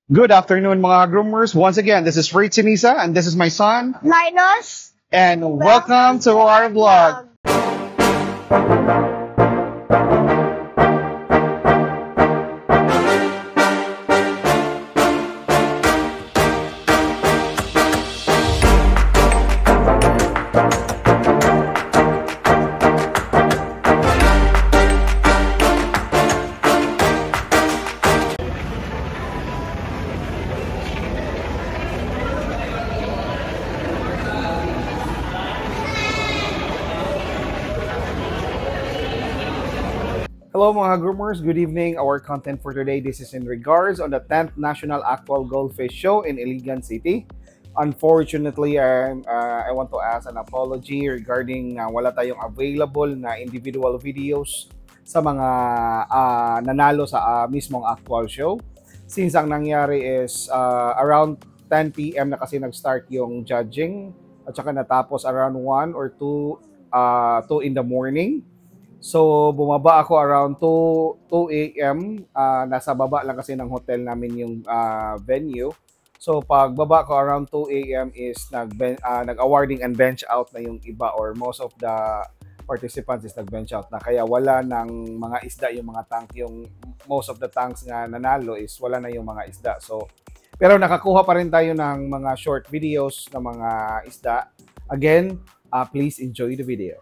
Good afternoon, mga groomers. Once again, this is Ray Tinisa, and this is my son. Linus, And welcome to our vlog. Hello mga groomers, good evening. Our content for today, this is in regards on the 10th National Actual Goldfish Show in Iligan City. Unfortunately, I want to ask an apology regarding wala tayong available na individual videos sa mga nanalo sa mismong actual show. Since ang nangyari is around 10 p.m. na kasi nag-start yung judging at saka natapos around 1 or 2 in the morning. So, bumaba ako around 2 a.m. Nasa baba lang kasi ng hotel namin yung venue. So, pagbaba ko around 2 a.m. is nag-awarding and bench out na yung iba or most of the participants is nag-bench out na. Kaya wala ng mga isda yung mga tank. Yung most of the tanks nga nanalo is wala na yung mga isda. So, pero nakakuha pa rin tayo ng mga short videos ng mga isda. Again, please enjoy the video.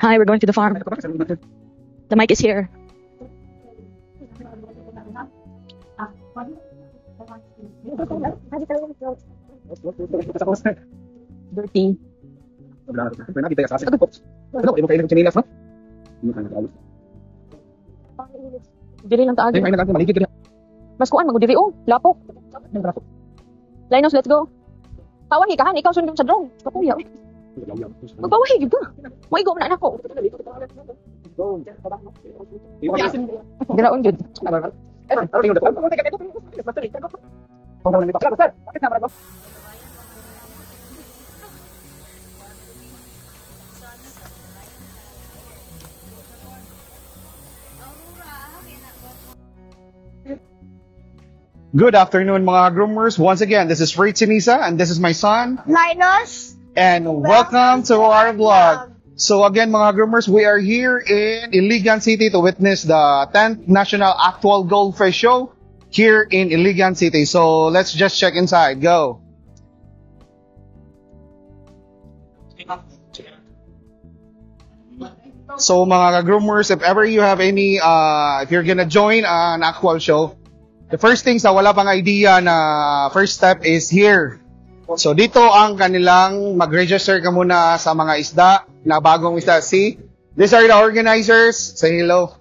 Hi, we're going to the farm. The mic is here. Dirty. Dili lang taagi. Mas kuan magudiri oh, lapok. Linus, let's go. Pawahi ka han, ikaw sundon sa drone. Kapuya. Magpawahi gyud ka. Moigo na nako. Giraon gyud. Good afternoon, mga groomers. Once again, this is Fritz Sinisa, and this is my son. Linus, And welcome to our vlog. So again, mga groomers, we are here in Iligan City to witness the 10th National Actual Goldfish Show here in Iligan City. So let's just check inside. Go. So mga groomers, if ever you have any, if you're gonna join an actual show, the first things na wala pang idea na first step is here. So dito ang kanilang mag-register ka muna sa mga isda na bagong isda. See, these are the organizers. Say hello.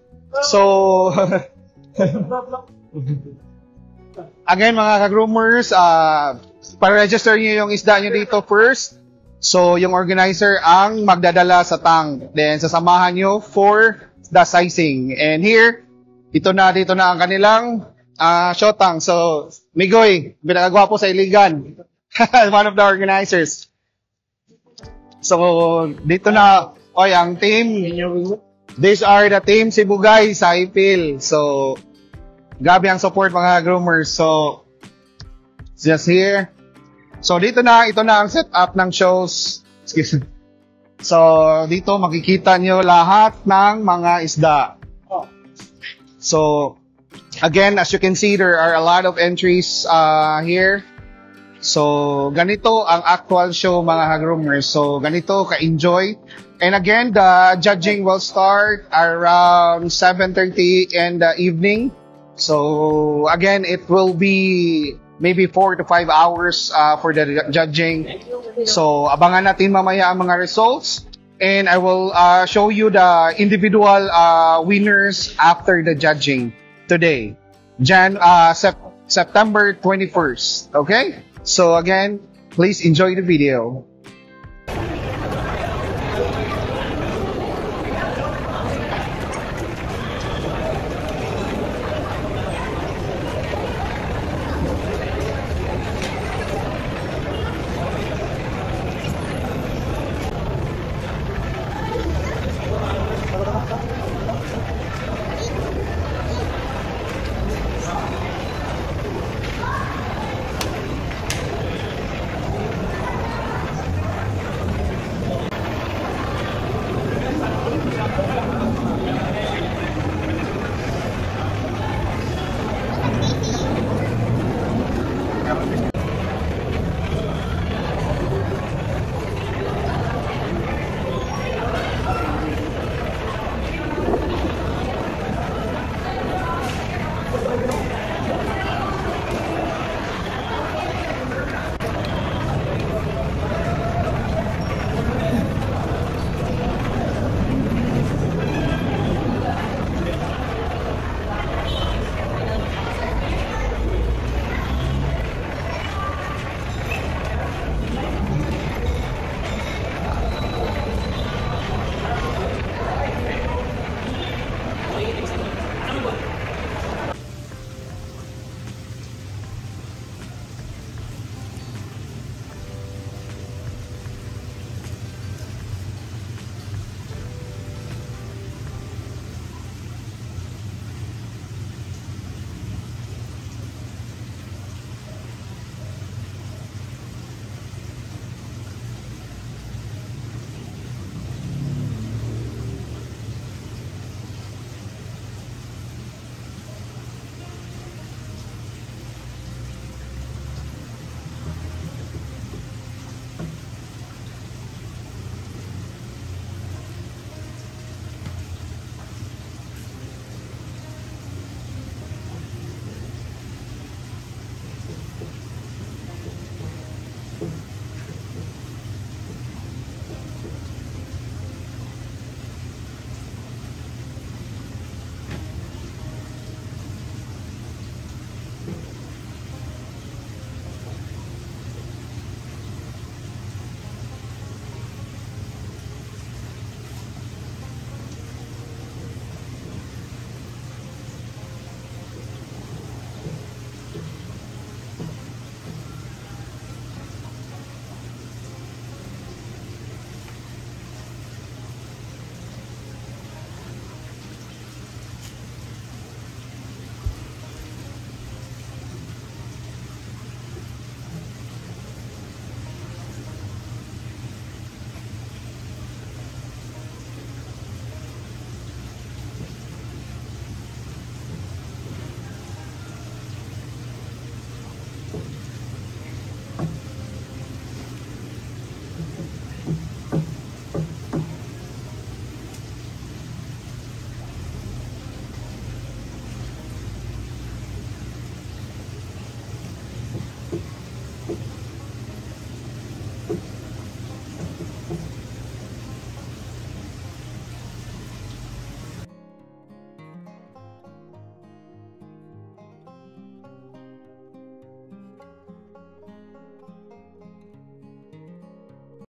So, again mga ka-groomers, para-register nyo yung isda nyo dito first. So, yung organizer ang magdadala sa tang. Then, sasamahan nyo for the sizing. And here, dito na ang kanilang shotang. So, Migoy, pinakagwapo sa Iligan. One of the organizers. So, dito na, ang team. These are the team Sibugay sa IPIL. So, grabe ang support mga groomers. So, just here. So, ito na ang setup ng shows. Excuse me. So, dito makikita nyo lahat ng mga isda. So, again, as you can see, there are a lot of entries here. So, ganito ang actual show mga groomers. So, ganito ka-enjoy. And again, the judging will start around 7:30 in the evening. So, again, it will be maybe 4 to 5 hours for the judging. So, abangan natin mamaya ang mga results. And I will show you the individual winners after the judging today. September 21st. Okay? So again, please enjoy the video.